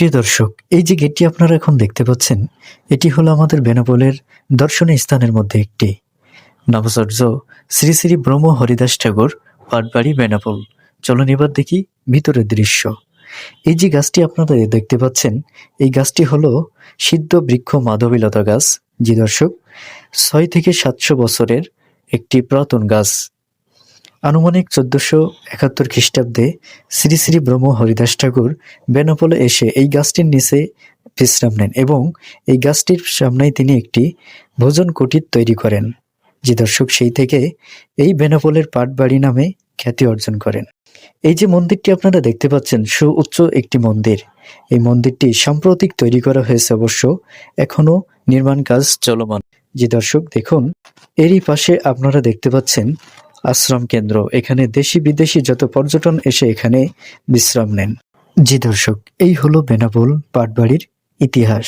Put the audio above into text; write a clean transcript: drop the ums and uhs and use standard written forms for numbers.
প্রিয় দর্শক, এই যে গেটটি আপনারা এখন দেখতে পাচ্ছেন, এটি হলো আমাদের বেনাপোলের দর্শনীয় স্থানের মধ্যে একটি। নবচর্য শ্রী শ্রী ব্রহ্ম হরিদাস ঠাকুর পাটবাড়ি বেনাপোল। চলুন এবার দেখি ভিতরের দৃশ্য। এই যে গাছটি আপনারা দেখতে পাচ্ছেন, এই গাছটি হলো সিদ্ধ বৃক্ষ মাধবীলতা গাছ। জি দর্শক, 6 থেকে 700 বছরের একটি পুরাতন গাছ। আনুমানিক 1471 খ্রিস্টাব্দে শ্রী শ্রী ব্রহ্ম হরিদাস ঠাকুর বেনাপোলে এসে এই গাছটির নিচে বিশ্রাম নেন এবং এই গাছটির সামনেই তিনি একটি ভোজন কুটির তৈরি করেন। যে দর্শক, সেই থেকে এই বেনাপোলের পাটবাড়ি নামে খ্যাতি অর্জন করেন। এই যে মন্দিরটি আপনারা দেখতে পাচ্ছেন, সুউচ্চ একটি মন্দির। এই মন্দিরটি সাম্প্রতিক তৈরি করা হয়েছে, অবশ্য এখনো নির্মাণ কাজ চলমান। যে দর্শক দেখুন, এরই পাশে আপনারা দেখতে পাচ্ছেন আশ্রম কেন্দ্র। এখানে দেশি বিদেশি যত পর্যটন এসে এখানে বিশ্রাম নেন। জি দর্শক, এই হলো বেনাপোল পাটবাড়ির ইতিহাস।